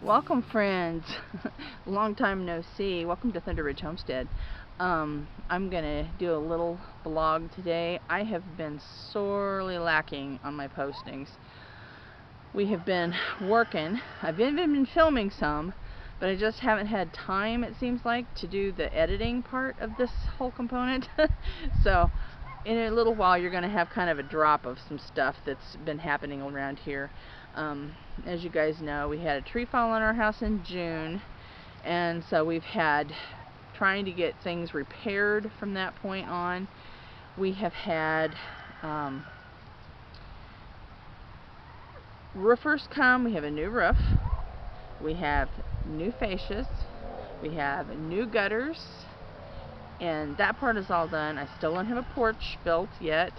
Welcome, friends. Long time no see. Welcome to Thunder Ridge Homestead. I'm gonna do a little vlog today. I have been sorely lacking on my postings. We have been working. I've been filming some, but I just haven't had time, it seems like, to do the editing part of this whole component. So in a little while you're gonna have kind of a drop of some stuff that's been happening around here. As you guys know, we had a tree fall on our house in June, and so we've had trying to get things repaired from that point on. We have had roofers come. We have a new roof, we have new fascias, we have new gutters, and that part is all done. I still don't have a porch built yet.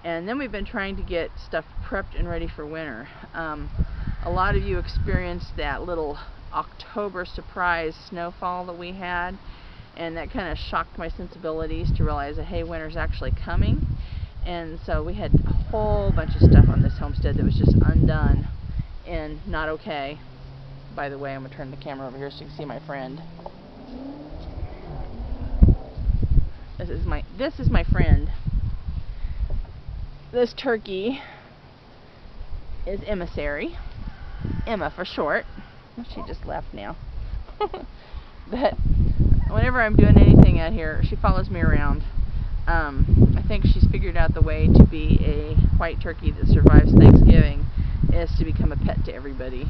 And then we've been trying to get stuff prepped and ready for winter. A lot of you experienced that little October surprise snowfall that we had, and that kind of shocked my sensibilities to realize that, hey, winter's actually coming. And so we had a whole bunch of stuff on this homestead that was just undone and not okay. By the way, I'm going to turn the camera over here so you can see my friend. This is my friend. This turkey is Emissary, Emma for short. She just left now. But whenever I'm doing anything out here, she follows me around. I think she's figured out the way to be a white turkey that survives Thanksgiving is to become a pet to everybody,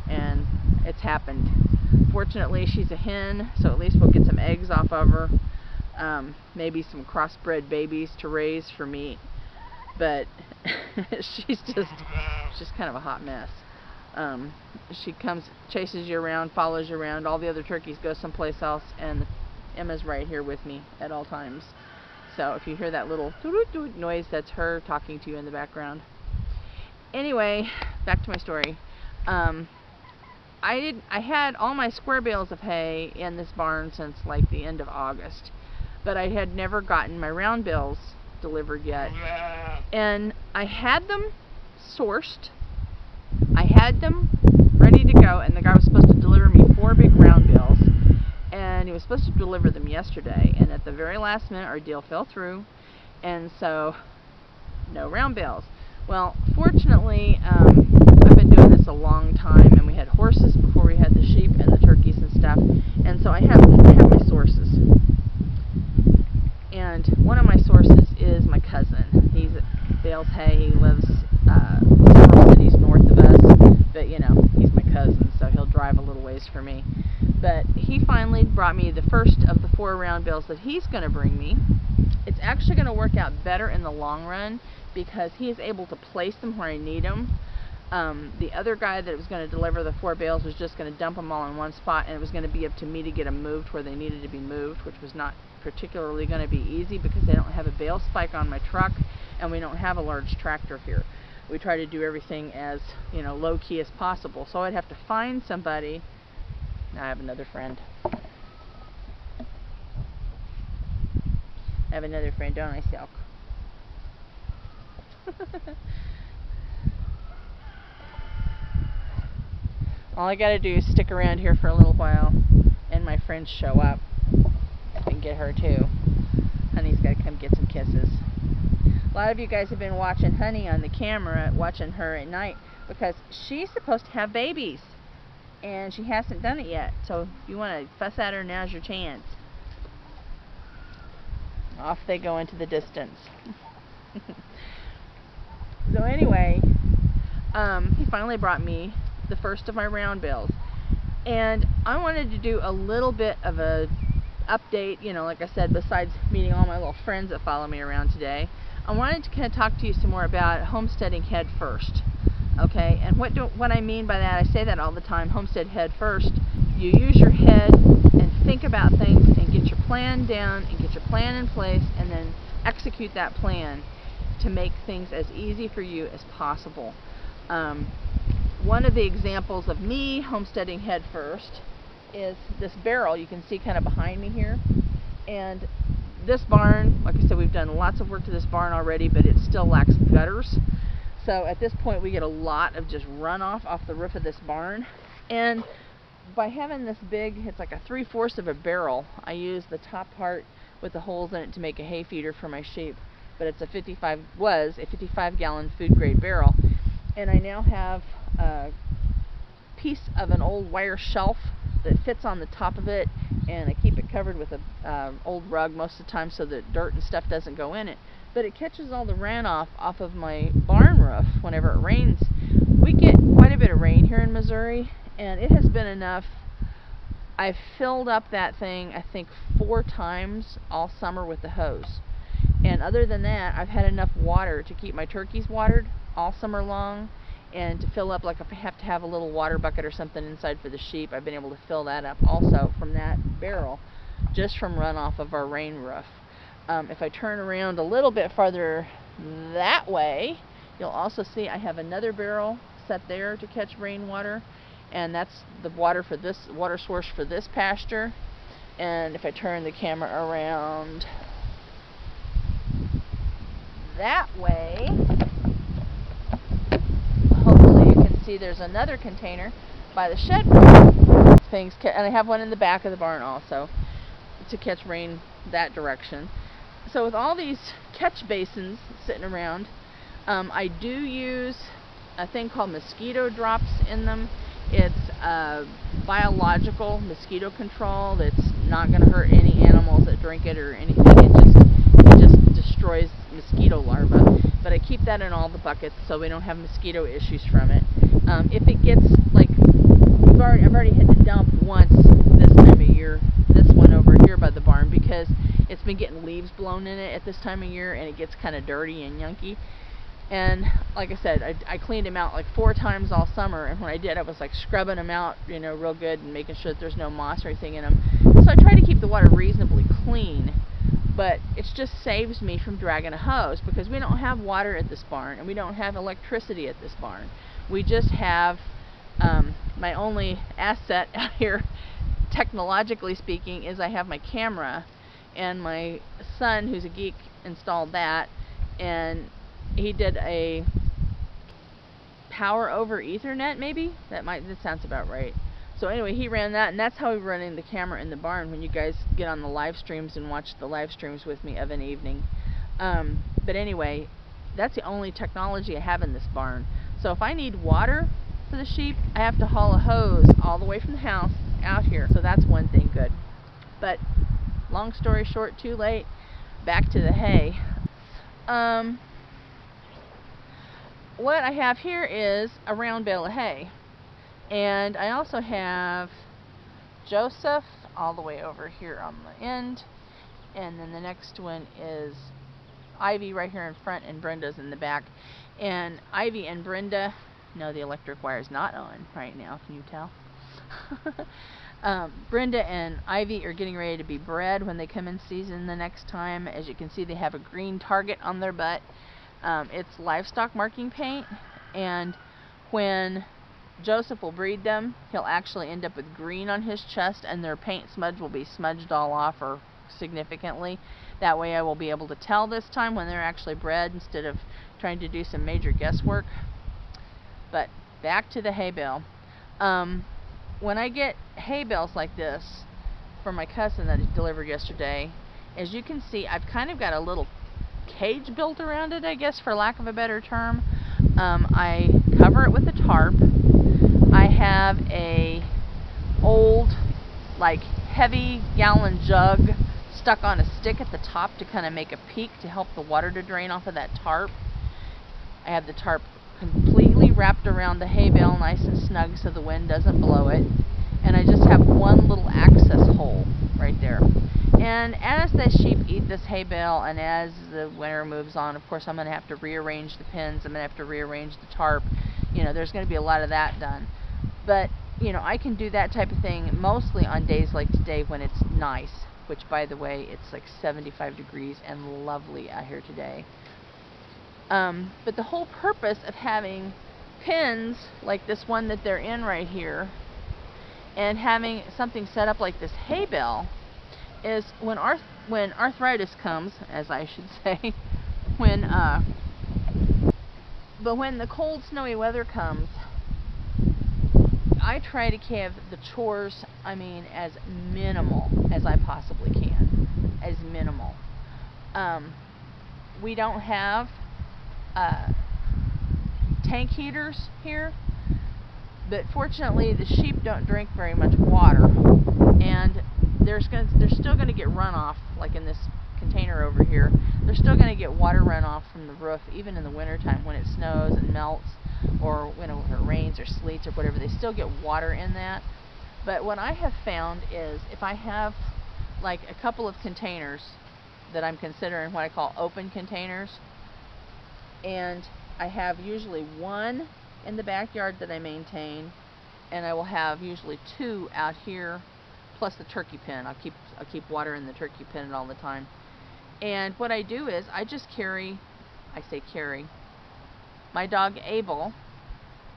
and it's happened. Fortunately, she's a hen, so at least we'll get some eggs off of her. Maybe some crossbred babies to raise for meat. But she's kind of a hot mess. She comes, chases you around, follows you around. All the other turkeys go someplace else, and Emma's right here with me at all times. So if you hear that little toot-toot noise, that's her talking to you in the background. Anyway, back to my story. I had all my square bales of hay in this barn since like the end of August, but I had never gotten my round bales delivered yet. And I had them sourced, I had them ready to go, and the guy was supposed to deliver me 4 big round bales, and he was supposed to deliver them yesterday, and at the very last minute our deal fell through, and so no round bales. Well, fortunately, I've been doing this a long time, and we had horses before we had the sheep and the turkeys and stuff, and so I have my sources. And one of my sources is my cousin. He bales hay. He lives several cities north of us, but you know, he's my cousin, so he'll drive a little ways for me. But he finally brought me the first of the 4 round bales that he's going to bring me. It's actually going to work out better in the long run because he is able to place them where I need them. The other guy that was going to deliver the 4 bales was just going to dump them all in one spot, and it was going to be up to me to get them moved where they needed to be moved, which was not particularly going to be easy because I don't have a bale spike on my truck, and we don't have a large tractor here. We try to do everything as, you know, low key as possible. So I'd have to find somebody. Now I have another friend. I have another friend, don't I, Silk? All I gotta do is stick around here for a little while, and my friends show up. And get her too. Honey's gotta come get some kisses. A lot of you guys have been watching Honey on the camera, watching her at night, because she's supposed to have babies, and she hasn't done it yet. So if you want to fuss at her, now's your chance. Off they go into the distance. So anyway, he finally brought me the first of my round bales, and I wanted to do a little bit of a update, you know, like I said, besides meeting all my little friends that follow me around today. I wanted to kind of talk to you some more about homesteading head first. Okay, and what I mean by that, I say that all the time, homestead head first. You use your head and think about things and get your plan down and get your plan in place, and then execute that plan to make things as easy for you as possible. One of the examples of me homesteading head first is this barrel you can see kind of behind me here. And this barn, like I said, we've done lots of work to this barn already, but it still lacks gutters. So at this point we get a lot of just runoff off the roof of this barn. And by having this big, it's like a 3/4 of a barrel, I use the top part with the holes in it to make a hay feeder for my sheep. But it's a 55-gallon food grade barrel. And I now have a piece of an old wire shelf that fits on the top of it, and I keep it covered with a old rug most of the time so that dirt and stuff doesn't go in it. But it catches all the runoff off of my barn roof whenever it rains. We get quite a bit of rain here in Missouri, and it has been enough. I've filled up that thing, I think, 4 times all summer with the hose. And other than that, I've had enough water to keep my turkeys watered all summer long, and to fill up, like if I have to have a little water bucket or something inside for the sheep, I've been able to fill that up also from that barrel, just from runoff of our rain roof. If I turn around a little bit farther that way, you'll also see I have another barrel set there to catch rainwater, and that's the water source for this pasture. And if I turn the camera around that way, hopefully you can see there's another container by the shed things, and I have one in the back of the barn also to catch rain that direction. So with all these catch basins sitting around, I do use a thing called mosquito drops in them. It's a biological mosquito control that's not going to hurt any animals that drink it or anything. It just destroys mosquito larvae. But I keep that in all the buckets so we don't have mosquito issues from it. If it gets, like, I've already hit the dump once this time of year, this one over here by the barn, because it's been getting leaves blown in it at this time of year, and it gets kind of dirty and yunky. And like I said, I cleaned them out like 4 times all summer, and when I did, I was like scrubbing them out, you know, real good, and making sure that there's no moss or anything in them. So I try to keep the water reasonably clean, but it just saves me from dragging a hose, because we don't have water at this barn, and we don't have electricity at this barn. We just have my only asset out here, technologically speaking, is I have my camera, and my son, who's a geek, installed that, and he did a power over Ethernet, maybe? That sounds about right. So anyway, he ran that, and that's how we're running the camera in the barn when you guys get on the live streams and watch the live streams with me of an evening. But anyway, that's the only technology I have in this barn. So if I need water for the sheep, I have to haul a hose all the way from the house out here. So that's one thing good. But long story short, too late, back to the hay. What I have here is a round bale of hay, and I also have Joseph all the way over here on the end, and then the next one is Ivy right here in front, and Brenda's in the back. And Ivy and Brenda, no, the electric wire is not on right now, can you tell? Brenda and Ivy are getting ready to be bred when they come in season the next time. As you can see, they have a green target on their butt. It's livestock marking paint, and when Joseph will breed them, he'll actually end up with green on his chest, and their paint smudge will be smudged all off, or significantly. That way I will be able to tell this time when they're actually bred, instead of trying to do some major guesswork. But back to the hay bale. When I get hay bales like this from my cousin that he delivered yesterday, as you can see, I've kind of got a little cage built around it, I guess, for lack of a better term. I cover it with a tarp. I have a old, like, heavy gallon jug stuck on a stick at the top to kind of make a peak to help the water to drain off of that tarp. I have the tarp completely wrapped around the hay bale, nice and snug, so the wind doesn't blow it. And I just have one little access hole right there. And as the sheep eat this hay bale, and as the winter moves on, of course, I'm going to have to rearrange the pins. I'm going to have to rearrange the tarp. You know, there's going to be a lot of that done. But, you know, I can do that type of thing mostly on days like today when it's nice, which, by the way, it's like 75 degrees and lovely out here today. But the whole purpose of having pins like this one that they're in right here, and having something set up like this hay bale, is when arthritis comes, as I should say, when the cold, snowy weather comes, I try to have the chores, as minimal as I possibly can. As minimal. We don't have tank heaters here, but fortunately the sheep don't drink very much water, and they're still going to get runoff, like in this container over here. They're still going to get water runoff from the roof, even in the wintertime when it snows and melts, or when it rains or sleets or whatever. They still get water in that. But what I have found is, if I have like a couple of containers that I'm considering what I call open containers, and I have usually one in the backyard that I maintain, and I will have usually two out here, plus the turkey pen. I'll keep water in the turkey pen all the time. And what I do is I just carry, my dog Abel.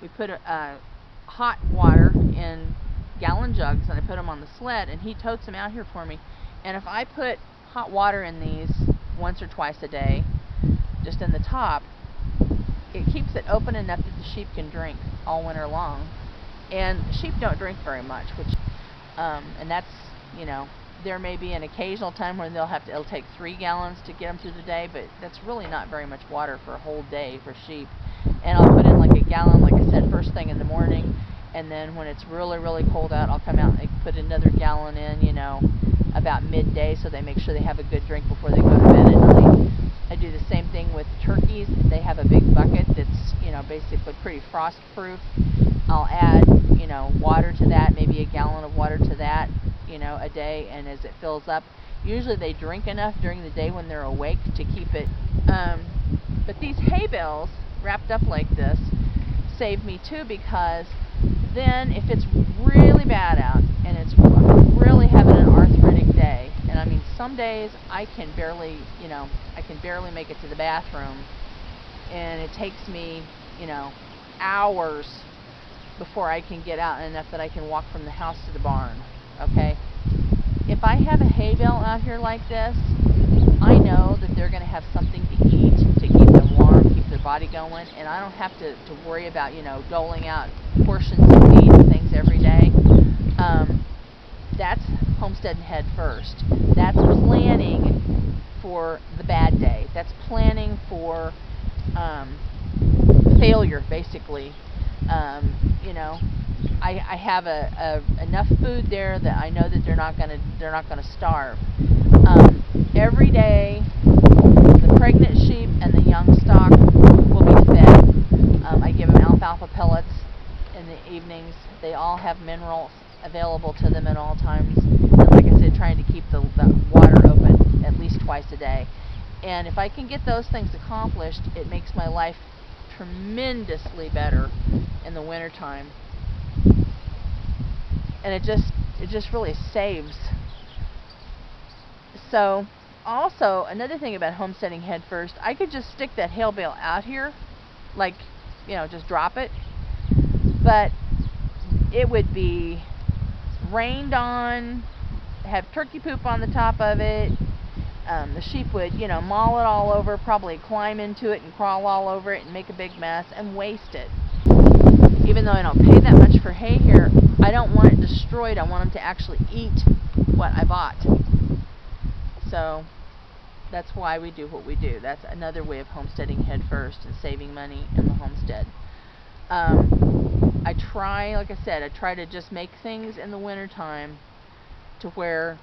We put hot water in gallon jugs, and I put them on the sled, and he totes them out here for me. And if I put hot water in these once or twice a day, just in the top, it keeps it open enough that the sheep can drink all winter long. And sheep don't drink very much, and that's, there may be an occasional time when it'll take 3 gallons to get them through the day, but that's really not very much water for a whole day for sheep. And I'll put in like a gallon, like I said, first thing in the morning, and then when it's really, really cold out, I'll come out and put another gallon in, about midday, so they make sure they have a good drink before they go to bed at night. I do the same thing with turkeys. They have a big bucket that's, basically pretty frost proof. I'll add, water to that, maybe a gallon of water to that, a day, and as it fills up, usually they drink enough during the day when they're awake to keep it. But these hay bales wrapped up like this save me too, because then if it's really bad out and it's really having an arthritic day, and some days I can barely make it to the bathroom, and it takes me hours before I can get out enough that I can walk from the house to the barn. Okay, if I have a hay bale out here like this, I know that they're going to have something to eat to keep them warm, keep their body going, and I don't have to worry about doling out portions of meat and things every day. That's Homestead Head First. That's planning for the bad day. That's planning for failure, basically. I have enough food there that I know that they're not gonna starve. Every day, the pregnant sheep and the young stock will be fed. I give them alfalfa pellets in the evenings. They all have minerals available to them at all times. And like I said, trying to keep the water open at least twice a day. And if I can get those things accomplished, it makes my life tremendously better in the wintertime. And it just really saves. So, also, another thing about homesteading head first, I could just stick that hay bale out here, like, just drop it, but it would be rained on, have turkey poop on the top of it. The sheep would, maul it all over, probably climb into it and crawl all over it and make a big mess and waste it. Even though I don't pay that much for hay here, I don't want it destroyed. I want them to actually eat what I bought. So that's why we do what we do. That's another way of homesteading head first and saving money in the homestead. I try, like I said, I try to just make things in the wintertime to where,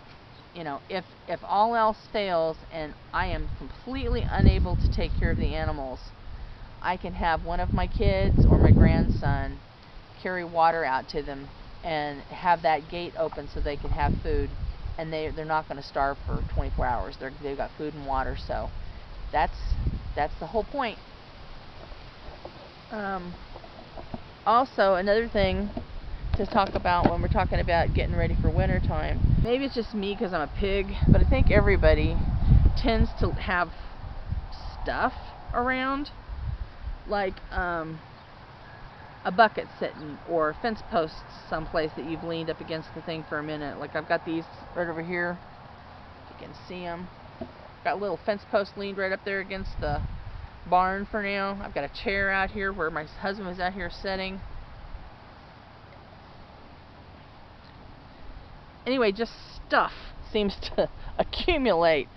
if all else fails and I am completely unable to take care of the animals, I can have one of my kids or my grandson carry water out to them and have that gate open so they can have food, and they're not going to starve for 24 hours. They've got food and water, so that's the whole point. Also, another thing to talk about when we're talking about getting ready for winter time, maybe it's just me because I'm a pig, but I think everybody tends to have stuff around, like a bucket sitting, or fence posts someplace that you've leaned up against the thing for a minute. Like I've got these right over here, if you can see them. Got a little fence post leaned right up there against the barn for now. I've got a chair out here where my husband was out here sitting. Anyway, just stuff seems to accumulate.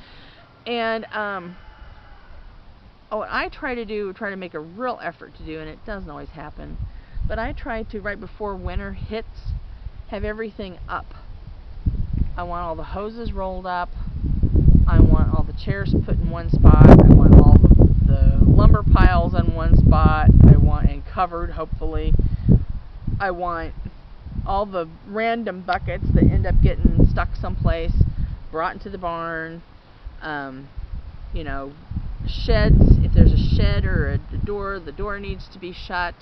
And what I try to make a real effort to do, and it doesn't always happen, but I try to, right before winter hits, have everything up. I want all the hoses rolled up. I want all the chairs put in one spot. I want all the lumber piles in one spot. And covered, hopefully. I want all the random buckets that end up getting stuck someplace brought into the barn. You know, sheds, if there's a shed or a door, the door needs to be shut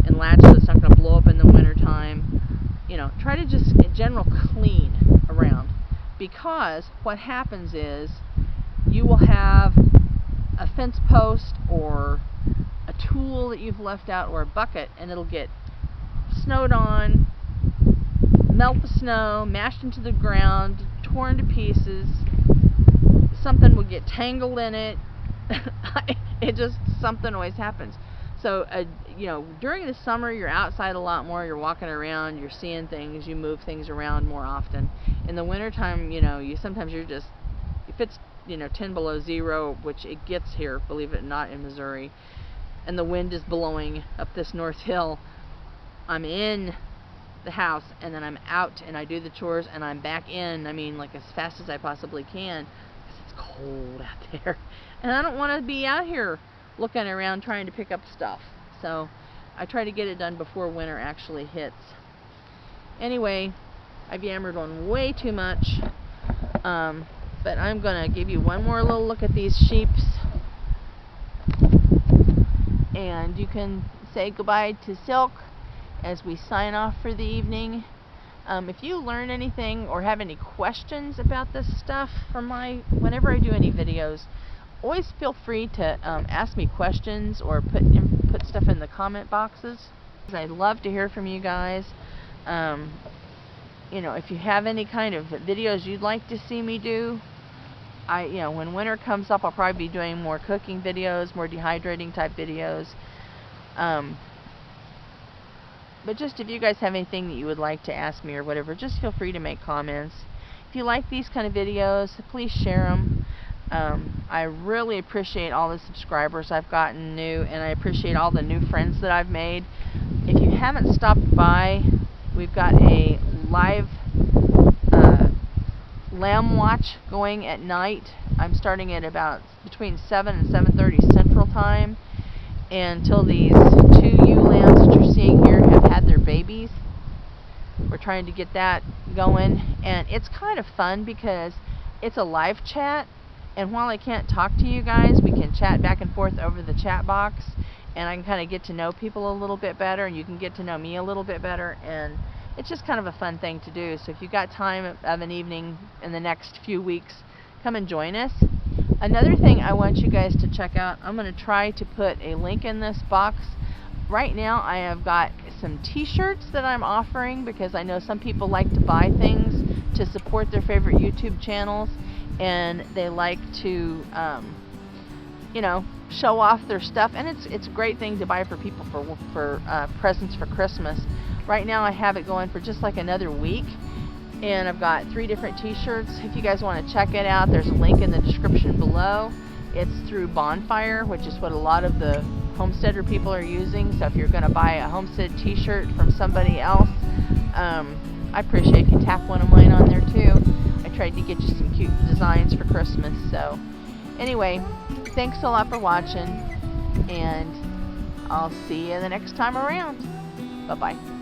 and latched so it's not going to blow up in the wintertime. You know, try to just in general clean around, because what happens is you will have a fence post or a tool that you've left out or a bucket, and it'll get snowed on, melt the snow, mashed into the ground, torn to pieces. Something will get tangled in it. Something always happens. So, you know, during the summer, you're outside a lot more, you're walking around, you're seeing things, you move things around more often. In the wintertime, you know, sometimes you're just, if it's, you know, 10 below zero, which it gets here, believe it or not, in Missouri, and the wind is blowing up this north hill, I'm in the house, and then I'm out, and I do the chores, and I'm back in, I mean, like as fast as I possibly can, because it's cold out there. And I don't want to be out here looking around trying to pick up stuff. So I try to get it done before winter actually hits. Anyway, I've yammered on way too much, but I'm gonna give you one more little look at these sheeps, and you can say goodbye to Silk as we sign off for the evening. If you learn anything or have any questions about this stuff from whenever I do any videos, always feel free to ask me questions or put stuff in the comment boxes. I'd love to hear from you guys. You know, if you have any kind of videos you'd like to see me do, you know, when winter comes up, I'll probably be doing more cooking videos, more dehydrating type videos. But just if you guys have anything that you would like to ask me or whatever, just feel free to make comments. If you like these kind of videos, please share them. I really appreciate all the subscribers I've gotten new, and I appreciate all the new friends that I've made. If you haven't stopped by, we've got a live lamb watch going at night. I'm starting at about between 7 and 7:30 Central Time, until these 2 ewe lambs that you're seeing here have had their babies. We're trying to get that going, and it's kind of fun because it's a live chat, and while I can't talk to you guys, we can chat back and forth over the chat box, and I can kind of get to know people a little bit better, and you can get to know me a little bit better, and it's just kind of a fun thing to do. So if you've got time of an evening in the next few weeks, come and join us. Another thing I want you guys to check out, I'm going to try to put a link in this box. Right now I have got some t-shirts that I'm offering, because I know some people like to buy things to support their favorite YouTube channels, and they like to you know, show off their stuff, and it's a great thing to buy for people for presents for Christmas. Right now I have it going for just like another week, and I've got 3 different t-shirts. If you guys want to check it out, there's a link in the description below. It's through Bonfire, which is what a lot of the homesteader people are using. So if you're going to buy a homestead t-shirt from somebody else, I appreciate if you tap one of mine on there too. I tried to get you some cute designs for Christmas. So anyway, thanks a lot for watching, and I'll see you the next time around. Bye-bye.